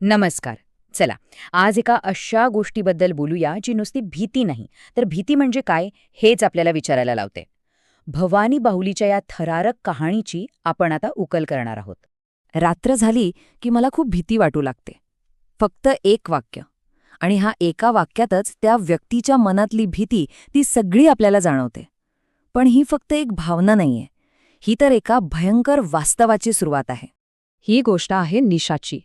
नमस्कार. चला, आज एका अशा गोष्टीबद्दल बोलूया जी नुसती भीती नाही, तर भीती म्हणजे काय हेच आपल्याला विचारायला लावते. भवानी बाहुलीच्या या थरारक कहाणीची आपण आता उकल करणार आहोत. रात्र झाली की मला खूप भीती वाटू लागते. फक्त एक वाक्य, आणि हा एका वाक्यातच त्या व्यक्तीच्या मनातली भीती ती सगळी आपल्याला जाणवते. पण ही फक्त एक भावना नाहीये, ही तर एका भयंकर वास्तवाची सुरुवात आहे. ही गोष्ट आहे निशाची.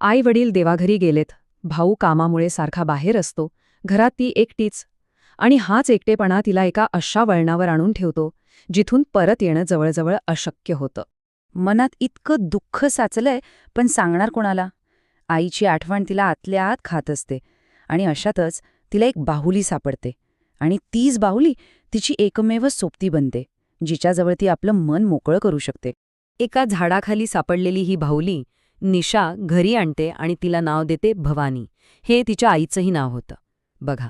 आई वडील देवाघरी गेलेत, भाऊ कामामुळे सारखा बाहेर असतो, घरात ती एकटीच. आणि हाच एकटेपणा तिला एका अशा वळणावर आणून ठेवतो जिथून परत येणं जवळजवळ अशक्य होतं. मनात इतकं दुःख साचलंय, पण सांगणार कोणाला? आईची आठवण तिला आतल्या आत खात असते, आणि अशातच तिला एक बाहुली सापडते. आणि तीच बाहुली तिची एकमेव सोबती बनते, जिच्याजवळ ती आपलं मन मोकळं करू शकते. एका झाडाखाली सापडलेली ही बाहुली निशा घरी आणते आणि तिला नाव देते भवानी. हे तिच्या आईचंही नाव होतं. बघा,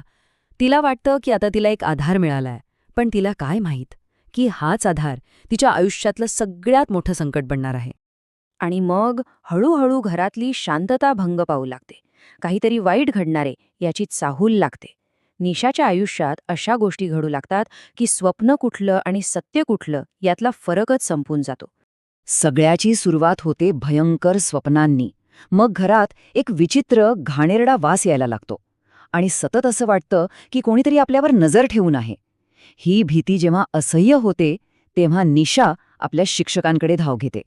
तिला वाटतं की आता तिला एक आधार मिळालाय, पण तिला काय माहीत की हाच आधार तिच्या आयुष्यातलं सगळ्यात मोठं संकट बनणार आहे. आणि मग हळूहळू घरातली शांतता भंग पाहू लागते. काहीतरी वाईट घडणारे याची चाहूल लागते. निशाच्या आयुष्यात अशा गोष्टी घडू लागतात की स्वप्न कुठलं आणि सत्य कुठलं यातला फरकच संपून जातो. सगळ्याची सुरुवात होते भयंकर स्वप्नांनी. मग घरात एक विचित्र घाणेरडा वास यायला लागतो, आणि सतत असं वाटतं की कोणीतरी आपल्यावर नजर ठेवून आहे. ही भीती जेव्हा असह्य होते, तेव्हा निशा आपल्या शिक्षकांकडे धाव घेते.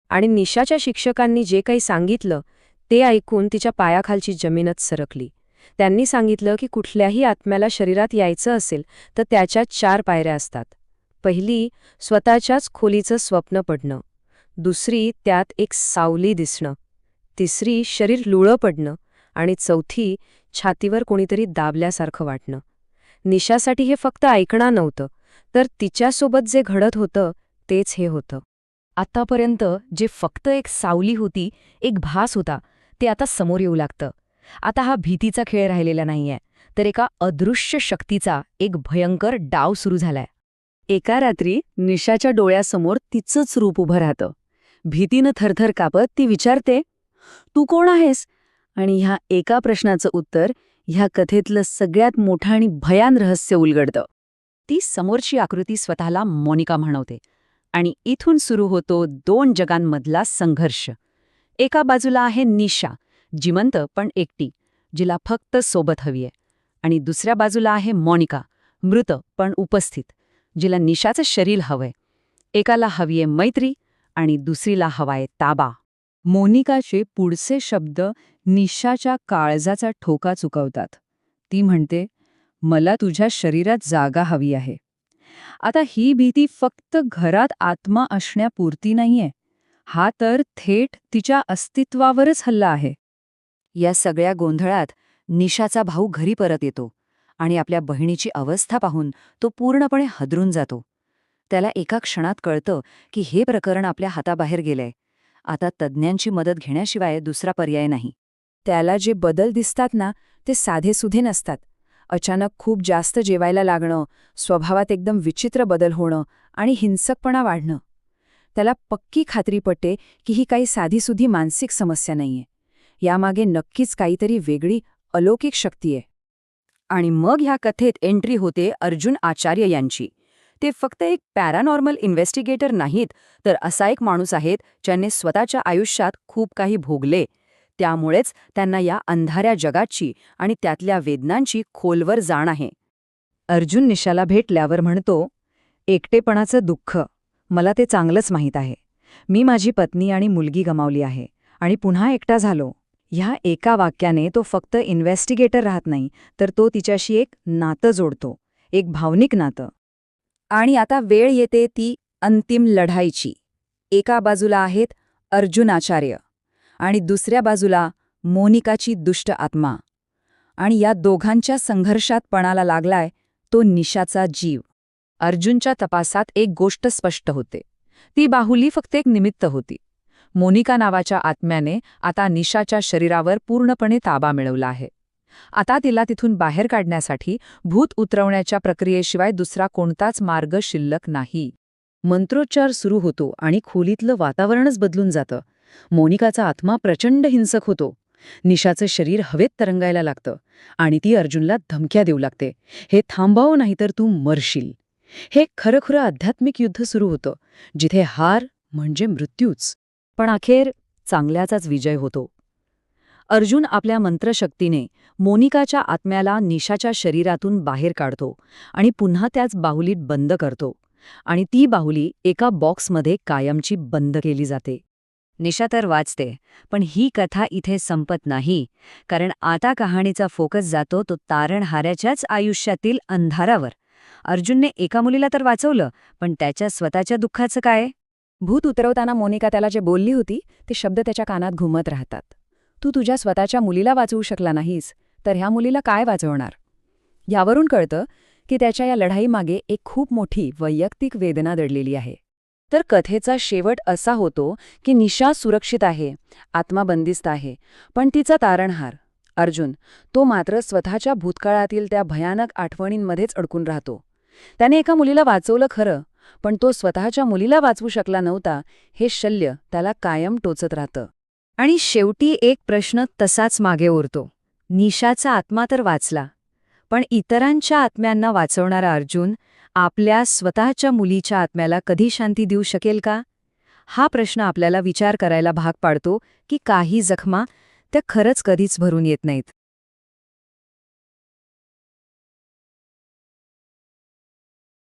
आणि निशाच्या शिक्षकांनी जे काही सांगितलं ते ऐकून तिच्या पायाखालची जमीनच सरकली. त्यांनी सांगितलं की कुठल्याही आत्म्याला शरीरात यायचं असेल तर त्याच्या 4 पायऱ्या असतात. पहिली, स्वतःच्याच खोलीचं स्वप्न पडणं. दुसरी, त्यात एक सावली दिसणं. तिसरी, शरीर लुळं पडणं. आणि चौथी, छातीवर कोणीतरी दाबल्यासारखं वाटणं. निशासाठी हे फक्त ऐकणं नव्हतं, तर तिच्यासोबत जे घडत होतं तेच हे होतं. आतापर्यंत जे फक्त एक सावली होती, एक भास होता, ते आता समोर येऊ लागतं. आता हा भीतीचा खेळ राहिलेला नाहीये, तर एका अदृश्य शक्तीचा एक भयंकर डाव सुरू झालाय. एका रात्री निशाच्या डोळ्यासमोर तिचंच रूप उभं राहतं. भीतीनं थरथर कापत ती विचारते, "तू कोण आहेस?" आणि ह्या एका प्रश्नाचं उत्तर ह्या कथेतलं सगळ्यात मोठं आणि भयान रहस्य उलगडतं. ती समोरची आकृती स्वतःला मोनिका म्हणवते, आणि इथून सुरू होतो 2 जगांमधला संघर्ष. एका बाजूला आहे निशा, जिवंत पण एकटी, जिला फक्त सोबत हवीये. आणि दुसऱ्या बाजूला आहे मोनिका, मृत पण उपस्थित, जिला निशाचं शरीर हवंय. एकाला हवीये मैत्री आणि दुसरीला हवाय ताबा. मोनिकाचे पुढचे शब्द निशाच्या काळजाचा ठोका चुकवतात. ती म्हणते, "मला तुझ्या शरीरात जागा हवी आहे." आता ही भीती फक्त घरात आत्मा असण्यापुरती नाहीये, हा तर थेट तिच्या अस्तित्वावरच हल्ला आहे. या सगळ्या गोंधळात निशाचा भाऊ घरी परत येतो, आणि आपल्या बहिणीची अवस्था पाहून तो पूर्णपणे हादरून जातो. त्याला एका क्षणात कळतं की हे प्रकरण आपल्या हाताबाहेर गेलंय. आता तज्ज्ञांची मदत घेण्याशिवाय दुसरा पर्याय नाही. त्याला जे बदल दिसतात ना, ते साधेसुधे नसतात. अचानक खूप जास्त जेवायला लागणं, स्वभावात एकदम विचित्र बदल होणं आणि हिंसकपणा वाढणं. त्याला पक्की खात्री पटते की ही काही साधीसुधी मानसिक समस्या नाहीये. यामागे नक्कीच काहीतरी वेगळी अलौकिक शक्ती आहे. आणि मग ह्या कथेत एंट्री होते अर्जुन आचार्य यांची. ते फक्त एक पॅरानॉर्मल इन्व्हेस्टिगेटर नाहीत, तर असा एक माणूस आहेत ज्याने स्वतःच्या आयुष्यात खूप काही भोगले. त्यामुळेच त्यांना या अंधाऱ्या जगाची आणि त्यातल्या वेदनांची खोलवर जाण आहे. अर्जुन निशाला भेटल्यावर म्हणतो, "एकटेपणाचं दुःख मला ते चांगलंच माहीत आहे. मी माझी पत्नी आणि मुलगी गमावली आहे आणि पुन्हा एकटा झालो." ह्या एका वाक्याने तो फक्त इन्व्हेस्टिगेटर राहत नाही, तर तो तिच्याशी एक नातं जोडतो, एक भावनिक नातं. आणि आता वेळ येते ती अंतिम लढाईची. एका बाजूला आहेत अर्जुन आचार्य आणि दुसऱ्या बाजूला मोनिकाची दुष्ट आत्मा. आणि या दोघांच्या संघर्षात पणाला लागलाय तो निशाचा जीव. अर्जुनच्या तपासात एक गोष्ट स्पष्ट होते. ती बाहुली फक्त एक निमित्त होती. मोनिका नावाच्या आत्म्याने आता निशाच्या शरीरावर पूर्णपणे ताबा मिळवला आहे. आता तिला तिथून बाहेर काढण्यासाठी भूत उतरवण्याच्या प्रक्रियेशिवाय दुसरा कोणताच मार्ग शिल्लक नाही. मंत्रोच्चार सुरू होतो आणि खोलीतलं वातावरणच बदलून जातं. मोनिकाचा आत्मा प्रचंड हिंसक होतो. निशाचं शरीर हवेत तरंगायला लागतं आणि ती अर्जुनला धमक्या देऊ लागते, हे थांबव नाहीतर तू मरशील. हे खरंखरं आध्यात्मिक युद्ध सुरू होतं, जिथे हार म्हणजे मृत्यूच. पण अखेर चांगल्याचाच विजय होतो. अर्जुन आपल्या मंत्रशक्तीने मोनिकाच्या आत्म्याला निशाच्या शरीरातून बाहेर काढतो आणि पुन्हा त्याच बाहुलीत बंद करतो, आणि ती बाहुली एका बॉक्समध्ये कायमची बंद केली जाते. निशा तर वाचते, पण ही कथा इथे संपत नाही, कारण आता कहाणीचा फोकस जातो तो तारणहाऱ्याच्याच आयुष्यातील अंधारावर. अर्जुनने एका मुलीला तर वाचवलं, पण त्याच्या स्वतःच्या दुःखाचं काय? भूत उतरवताना मोनिका त्याला जे बोलली होती ते शब्द त्याच्या कानात घुमत राहतात. तू तुझ्या स्वतःच्या मुलीला वाचवू शकला नाहीस, तर ह्या मुलीला काय वाचवणार? यावरून कळतं की त्याच्या या लढाईमागे एक खूप मोठी वैयक्तिक वेदना दडलेली आहे. तर कथेचा शेवट असा होतो की निशा सुरक्षित आहे, आत्मा बंदिस्त आहे, पण तिचा तारणहार अर्जुन, तो मात्र स्वतःच्या भूतकाळातील त्या भयानक आठवणींमध्येच अडकून राहतो. त्याने एका मुलीला वाचवलं खरं, पण तो स्वतःच्या मुलीला वाचवू शकला नव्हता, हे शल्य त्याला कायम टोचत राहतं. आणि शेवटी एक प्रश्न तसाच मागे उरतो. निशाचा आत्मा तर वाचला, पण इतरांच्या आत्म्यांना वाचवणारा अर्जुन आपल्या स्वतःच्या मुलीच्या आत्म्याला कधी शांती देऊ शकेल का? हा प्रश्न आपल्याला विचार करायला भाग पाडतो की काही जखमा त्या खरंच कधीच भरून येत नाहीत.